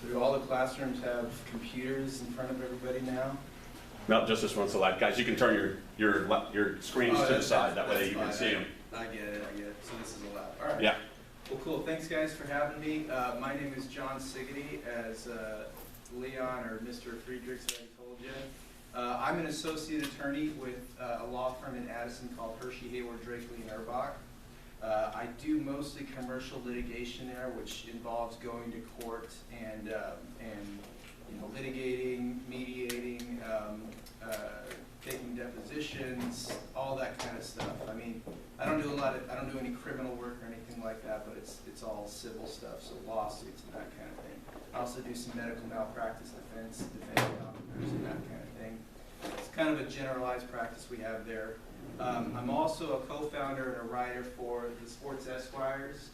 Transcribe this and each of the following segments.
So do all the classrooms have computers in front of everybody now? No, just this one select. Guys, you can turn your screens to the side. That way you can see them. I get it. So this is allowed. All right. Yeah. Well, cool. Thanks, guys, for having me. My name is John Sigety, as Leon or Mr. Friedrichs already told you. I'm an associate attorney with a law firm in Addison called Hiersche, Hayward, Drakeley, and Urbach. I do mostly commercial litigation there, which involves going to court and litigating, mediating, taking depositions, all that kind of stuff. I mean, I don't do any criminal work or anything like that, but it's all civil stuff, so lawsuits and that kind of thing. I also do some medical malpractice defense, defending doctors and that kind of thing. It's kind of a generalized practice we have there. I'm also a co-founder and a writer for the Sports Esquires,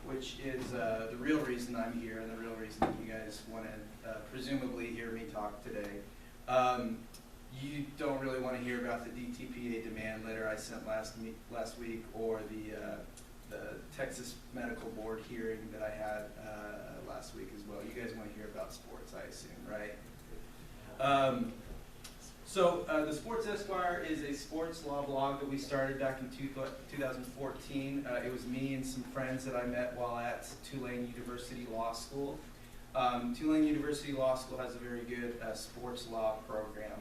which is the real reason I'm here and the real reason that you guys want to presumably hear me talk today. You don't really want to hear about the DTPA demand letter I sent last week, or the Texas Medical Board hearing that I had last week as well. You guys want to hear about sports, I assume, right? So the Sports Esquire is a sports law blog that we started back in 2014. It was me and some friends that I met while at Tulane University Law School. Tulane University Law School has a very good sports law program.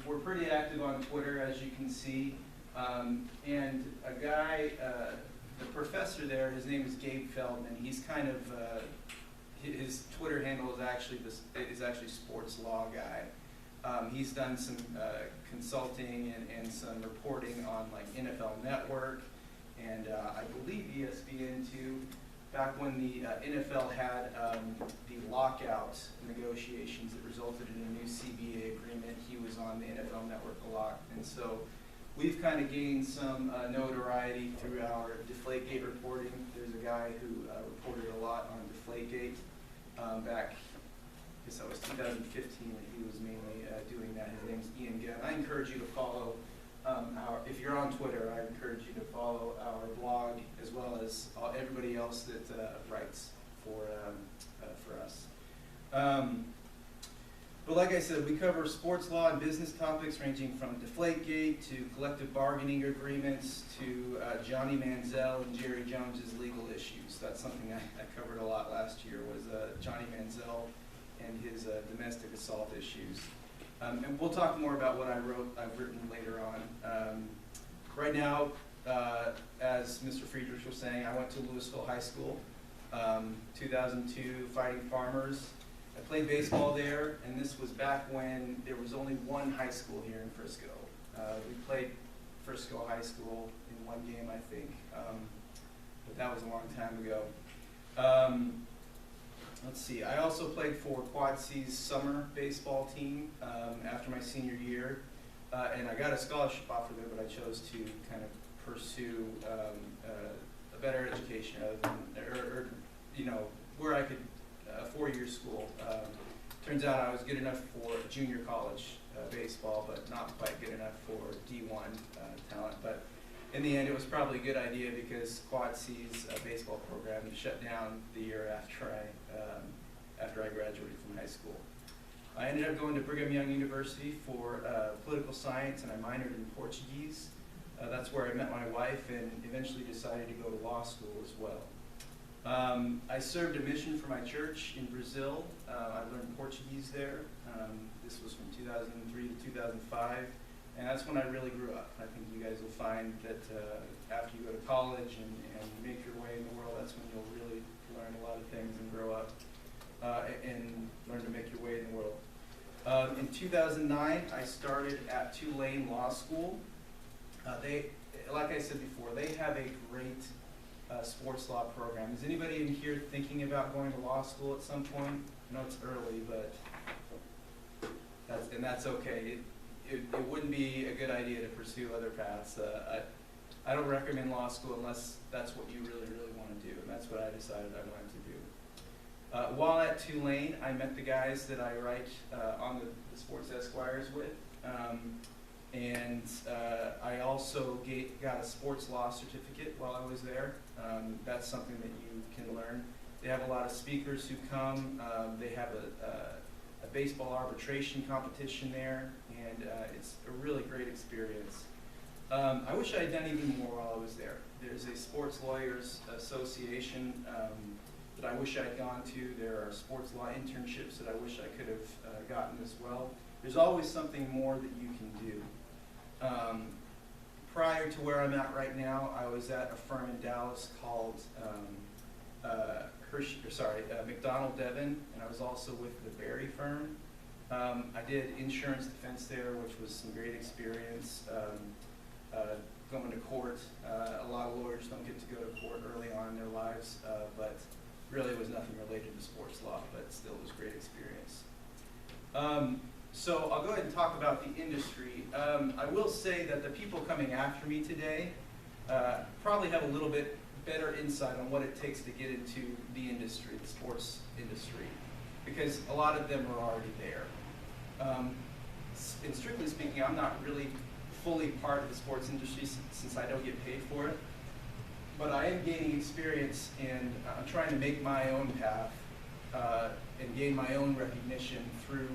We're pretty active on Twitter, as you can see, and a guy, the professor there, his name is Gabe Feldman. He's kind of his Twitter handle is actually sports law guy. He's done some consulting and some reporting on like NFL Network and I believe ESPN too. Back when the NFL had the lockout negotiations that resulted in a new CBA agreement, he was on the NFL Network a lot. And so we've kind of gained some notoriety through our Deflategate reporting. There's a guy who reported a lot on Deflategate back, I guess that was 2015 that he was mainly doing that. His name's Ian Gunn. I encourage you to follow if you're on Twitter, I encourage you to follow our blog as well as everybody else that writes for us. But like I said, we cover sports law and business topics ranging from Deflategate to collective bargaining agreements to Johnny Manziel and Jerry Jones's legal issues. That's something I covered a lot last year, was Johnny Manziel and his domestic assault issues. And we'll talk more about what I've written later on. Right now, as Mr. Friedrich was saying, I went to Louisville High School, 2002 Fighting Farmers. I played baseball there, and this was back when there was only one high school here in Frisco. We played Frisco High School in one game, I think, but that was a long time ago. Let's see, I also played for Quad C's summer baseball team after my senior year, and I got a scholarship offer there, but I chose to kind of pursue a better education, where I could, a four-year school. Turns out I was good enough for junior college baseball, but not quite good enough for D1 talent. But in the end, it was probably a good idea because Quad C's baseball program shut down the year after I graduated from high school. I ended up going to Brigham Young University for political science, and I minored in Portuguese. That's where I met my wife and eventually decided to go to law school as well. I served a mission for my church in Brazil. I learned Portuguese there. This was from 2003 to 2005. And that's when I really grew up. I think you guys will find that after you go to college and make your way in the world, that's when you'll really learn a lot of things and grow up and learn to make your way in the world. In 2009, I started at Tulane Law School. Like I said before, they have a great sports law program. Is anybody in here thinking about going to law school at some point? I know it's early, but that's okay. It wouldn't be a good idea to pursue other paths. I don't recommend law school unless that's what you really, really want to do, and that's what I decided I wanted to do. While at Tulane, I met the guys that I write on the Sports Esquires with, and I also got a sports law certificate while I was there. That's something that you can learn. They have a lot of speakers who come. They have a baseball arbitration competition there, and it's a really great experience. I wish I had done even more while I was there. There's a sports lawyers association that I wish I'd gone to. There are sports law internships that I wish I could have gotten as well. There's always something more that you can do. Prior to where I'm at right now, I was at a firm in Dallas called McDonald Devon, and I was also with the Berry firm. I did insurance defense there, which was some great experience. Going to court, a lot of lawyers don't get to go to court early on in their lives, but really it was nothing related to sports law, but still it was a great experience. So I'll go ahead and talk about the industry. I will say that the people coming after me today probably have a little bit better insight on what it takes to get into the industry, the sports industry, because a lot of them are already there. And strictly speaking, I'm not really fully part of the sports industry since I don't get paid for it, but I am gaining experience, and I'm trying to make my own path and gain my own recognition through,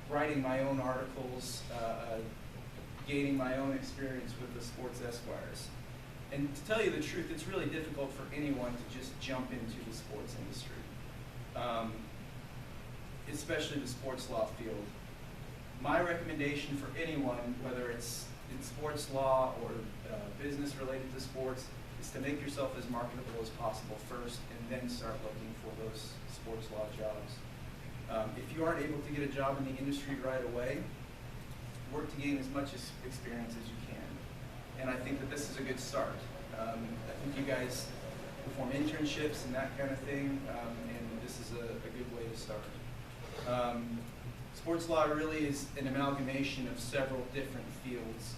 writing my own articles, gaining my own experience with the sports Esquires. And to tell you the truth, it's really difficult for anyone to just jump into the sports industry, especially the sports law field. My recommendation for anyone, whether it's in sports law or business related to sports, is to make yourself as marketable as possible first, and then start looking for those sports law jobs. If you aren't able to get a job in the industry right away, work to gain as much experience as you can. And I think that this is a good start. I think you guys perform internships and that kind of thing, and this is a good way to start. Sports law really is an amalgamation of several different fields.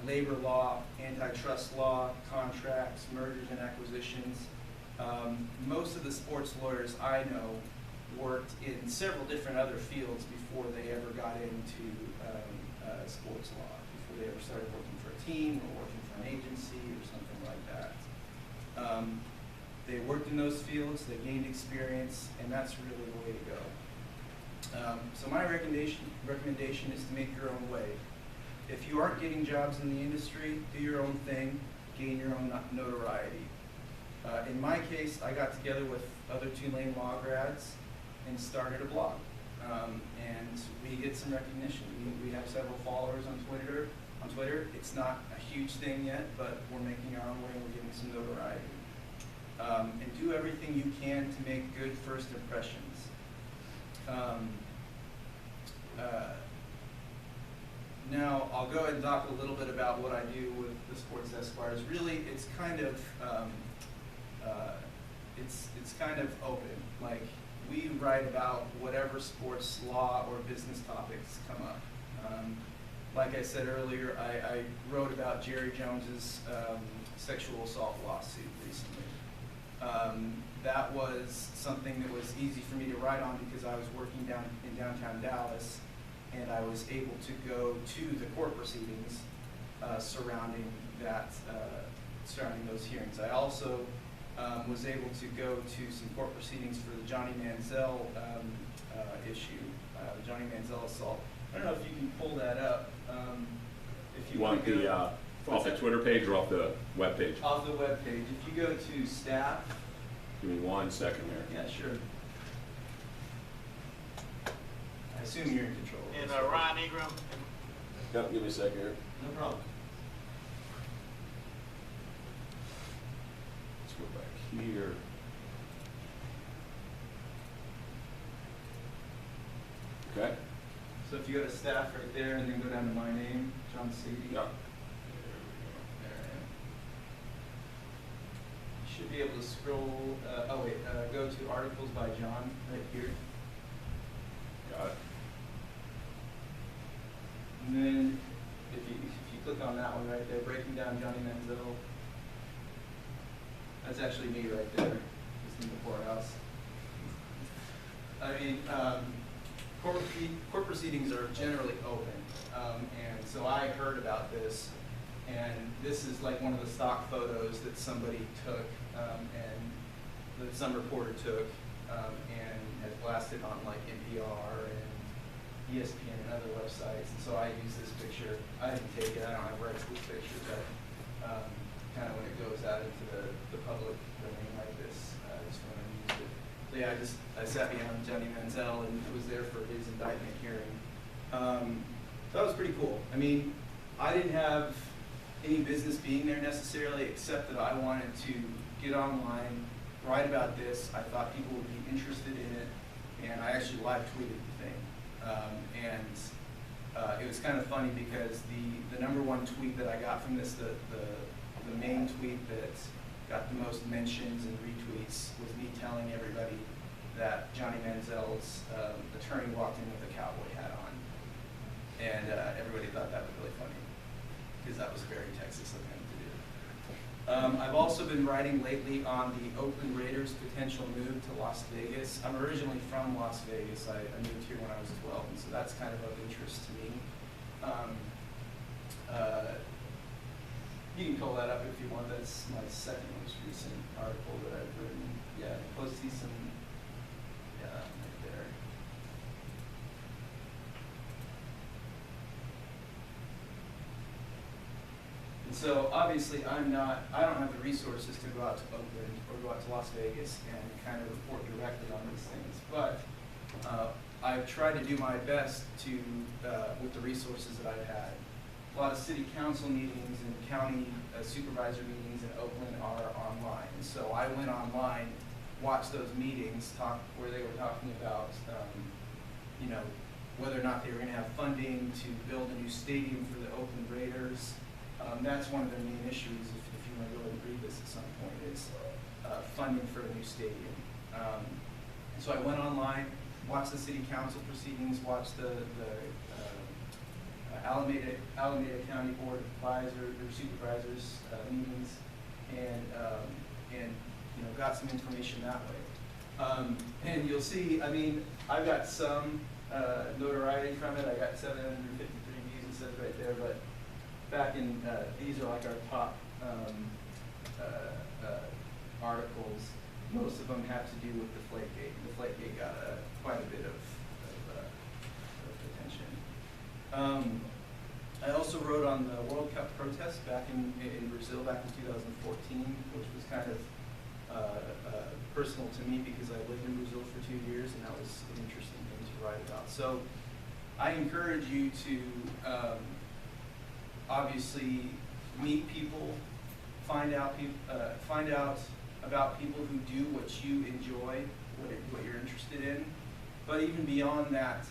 Labor law, antitrust law, contracts, mergers and acquisitions. Most of the sports lawyers I know worked in several different other fields before they ever got into sports law, before they ever started working for a team or working for an agency or something like that. They worked in those fields, they gained experience, and that's really the way to go. So my recommendation is to make your own way. If you aren't getting jobs in the industry, do your own thing, gain your own notoriety. In my case, I got together with other Tulane law grads and started a blog. And we get some recognition. We have several followers on Twitter. It's not a huge thing yet, but we're making our own way and we're getting some notoriety. And do everything you can to make good first impressions. Now, I'll go ahead and talk a little bit about what I do with the Sports Esquires. Really, it's kind of it's kind of open. Like, we write about whatever sports law or business topics come up. Like I said earlier, I wrote about Jerry Jones's sexual assault lawsuit recently. That was something that was easy for me to write on because I was working in downtown Dallas, and I was able to go to the court proceedings surrounding those hearings. I also was able to go to some court proceedings for the Johnny Manziel issue, Johnny Manziel assault. I don't know if you can pull that up. If you want the off the Twitter page or off the web page? Off the web page. If you go to staff. Give me 1 second here. Yeah, sure. I assume you're in control. And Ryan Ingram. Yep, give me a second here. No problem. Let's go back here. Okay. So if you go to staff right there and then go down to my name, John Sigety. Yep. You should be able to scroll, go to articles by John right here. Got it. And then if you click on that one right there, breaking down Johnny Manziel, that's actually me right there, just in the courthouse. I mean, court proceedings are generally open, and so I heard about this, and this is like one of the stock photos that somebody took, and that some reporter took and has blasted on like NPR and ESPN and other websites. And so I use this picture. I didn't take it. I don't have rights to this picture, but kind of when it goes out into the public domain like this, I just want to use it. So yeah, I sat behind Johnny Manziel and was there for his indictment hearing. So that was pretty cool. I mean, I didn't have any business being there necessarily, except that I wanted to get online, write about this. I thought people would be interested in it, and I actually live tweeted the thing. It was kind of funny because the number one tweet that I got from this, the main tweet that got the most mentions and retweets was me telling everybody that Johnny Manziel's attorney walked in with a cowboy hat on. And everybody thought that was really funny, because that was very Texas of him to do. I've also been writing lately on the Oakland Raiders' potential move to Las Vegas. I'm originally from Las Vegas. I moved here when I was 12, and so that's kind of interest to me. You can pull that up if you want. That's my second most recent article that I've written. Yeah, close to some, yeah, right there. And so obviously I don't have the resources to go out to Oakland or go out to Las Vegas and kind of report directly on these things. But I've tried to do my best to, with the resources that I've had. A lot of city council meetings and county supervisor meetings in Oakland are online. And so I went online, watched those meetings, where they were talking about, you know, whether or not they were going to have funding to build a new stadium for the Oakland Raiders. That's one of their main issues, if you want to go and read this at some point, is funding for a new stadium. So I went online, watched the city council proceedings, watched the Alameda County Board of Advisors or Supervisors meetings, and you know, got some information that way. And you'll see, I mean, I've got some notoriety from it. I got 753 views, it says right there, but back in, these are like our top articles. Most of them have to do with Deflategate. Deflategate got quite a bit of attention. I also wrote on the World Cup protests back in Brazil back in 2014, which was kind of personal to me because I lived in Brazil for 2 years, and that was an interesting thing to write about. So I encourage you to obviously meet people, find out about people who do what you enjoy, what you're interested in. But even beyond that,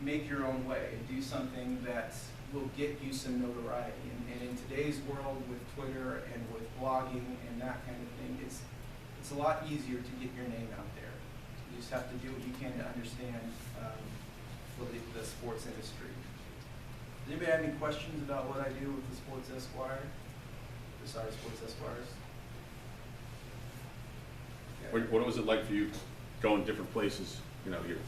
make your own way. Do something that will get you some notoriety. And in today's world with Twitter and with blogging and that kind of thing, it's a lot easier to get your name out there. You just have to do what you can to understand the sports industry. Does anybody have any questions about what I do with the Sports Esquire? Besides Sports Esquires? Okay. What was it like for you going different places? You know, you're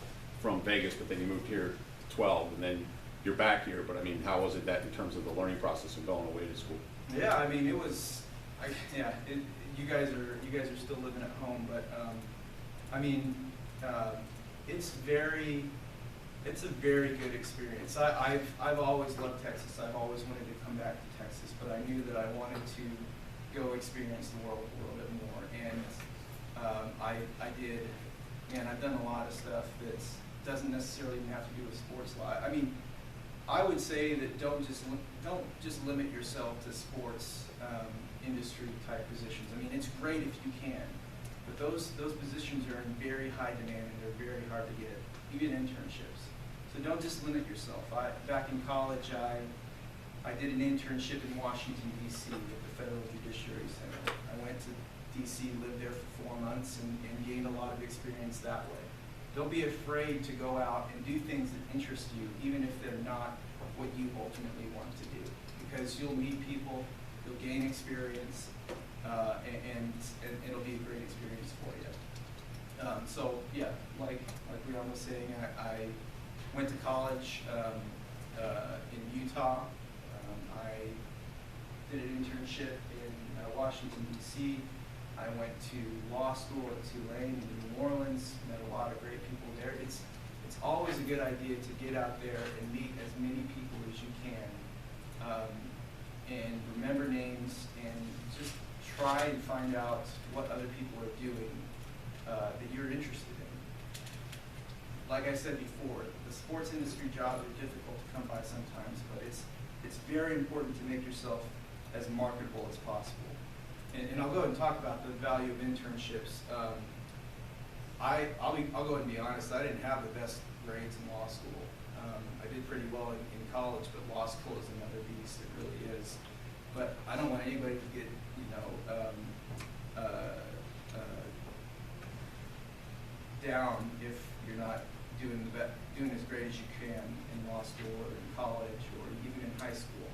from Vegas, but then you moved here at 12, and then you're back here. But I mean, how was it that in terms of the learning process of going away to school? Yeah, I mean, it was. You guys are still living at home, but I mean, it's a very good experience. I've always loved Texas. I've always wanted to come back to Texas, but I knew that I wanted to go experience the world a little bit more. And I did, and I've done a lot of stuff that doesn't necessarily even have to do with sports law. I mean, I would say that don't just limit yourself to sports industry type positions. I mean, it's great if you can, but those positions are in very high demand and they're very hard to get, even internships. So don't just limit yourself. Back in college, I did an internship in Washington, D.C. with the Federal Judiciary Center. I went to D.C., lived there for 4 months, and gained a lot of experience that way. Don't be afraid to go out and do things that interest you, even if they're not what you ultimately want to do. Because you'll meet people, you'll gain experience, and it'll be a great experience for you. So yeah, like Leon was saying, I went to college in Utah. I did an internship in Washington, D.C. I went to law school at Tulane in New Orleans, met a lot of great people there. It's always a good idea to get out there and meet as many people as you can, and remember names and just try and find out what other people are doing that you're interested in. Like I said before, the sports industry jobs are difficult to come by sometimes, but it's very important to make yourself as marketable as possible. And I'll go ahead and talk about the value of internships. I'll go ahead and be honest, I didn't have the best grades in law school. I did pretty well in college, but law school is another beast, it really is. But I don't want anybody to get, down if you're not doing as great as you can in law school or in college or even in high school.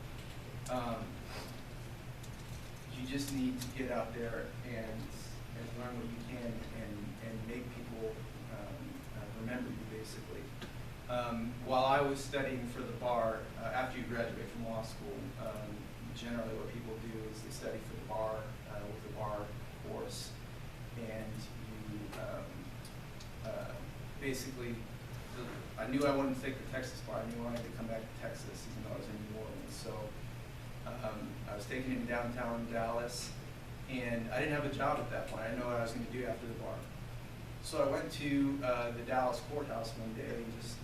You just need to get out there and learn what you can and make people remember you, basically. While I was studying for the bar, after you graduate from law school, generally what people do is they study for the bar with the bar course, and you basically, I knew I wanted to take the Texas bar. I knew I wanted to come back to Texas, even though I was in New Orleans. So I was taking it in downtown Dallas, and I didn't have a job at that point. I didn't know what I was going to do after the bar. So I went to the Dallas courthouse one day and just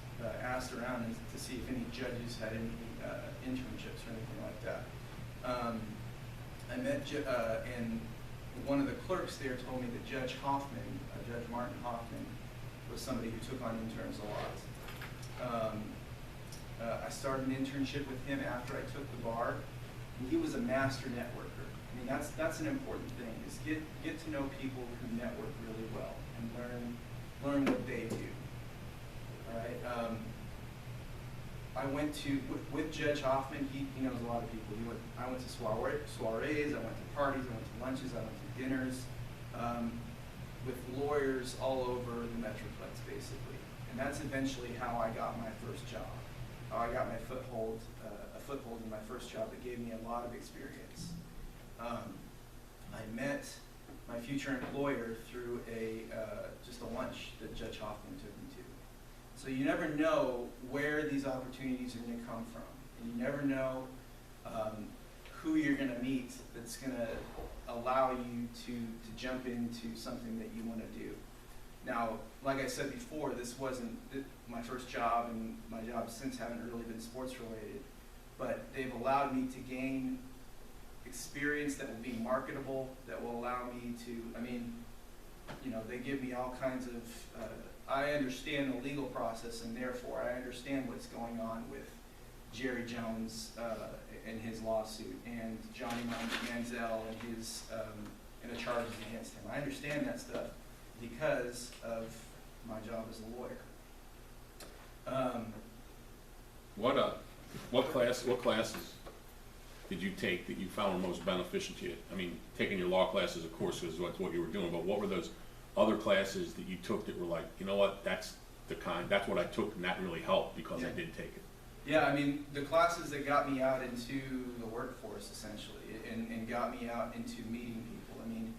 asked around to see if any judges had any internships or anything like that. I met, and one of the clerks there told me that Judge Hoffman, Judge Martin Hoffman, was somebody who took on interns a lot. I started an internship with him after I took the bar, and he was a master networker. I mean, that's an important thing, is get to know people who network really well and learn what they do. All right. I went to with Judge Hoffman. He knows a lot of people. I went to soirees. I went to parties. I went to lunches. I went to dinners with lawyers all over the Metroplex, basically. And that's eventually how I got my first job. How I got my foothold in my first job that gave me a lot of experience. I met my future employer through just a lunch that Judge Hoffman took me to. So you never know where these opportunities are going to come from, and you never know who you're going to meet that's going to allow you to jump into something that you want to do. Now, like I said before, this wasn't my first job, and my jobs since haven't really been sports related, but they've allowed me to gain experience that will be marketable, that will allow me to, they give me all kinds of, I understand the legal process, and therefore I understand what's going on with Jerry Jones and his lawsuit, and Johnny Manziel and his and the charges against him. I understand that stuff because of my job as a lawyer. What classes did you take that you found were most beneficial to you? I mean, taking your law classes, of course, is what you were doing, but what were those other classes that you took that were like, you know what, that's what I took, and that really helped because I did take it? Yeah, I mean, the classes that got me out into the workforce, essentially, and got me out into meeting people. I mean,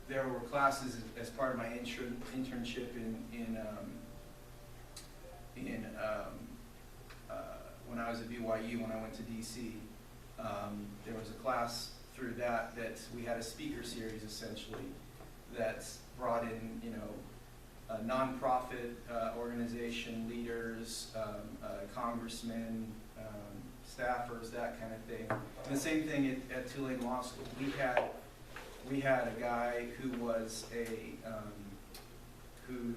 there were classes as part of my internship when I was at BYU, when I went to DC. There was a class through that we had a speaker series, essentially, that brought in, nonprofit organization leaders, congressmen, staffers, that kind of thing. And the same thing at Tulane Law School. We had a guy who was who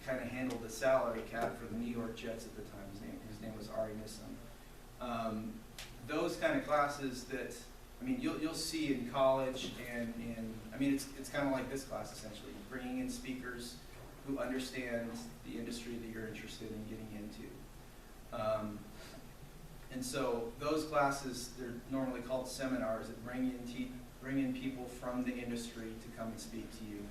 kind of handled the salary cap for the New York Jets at the time. His name was Ari Nissan. Those kind of classes that, I mean, you'll see in college, and I mean, it's kind of like this class, essentially, bringing in speakers who understand the industry that you're interested in getting into. And so those classes, they're normally called seminars, that bring in people from the industry to come and speak to you.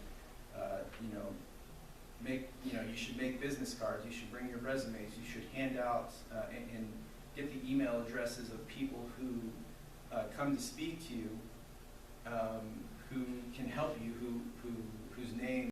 You should make business cards. You should bring your resumes. You should hand out and get the email addresses of people who come to speak to you, who can help you, who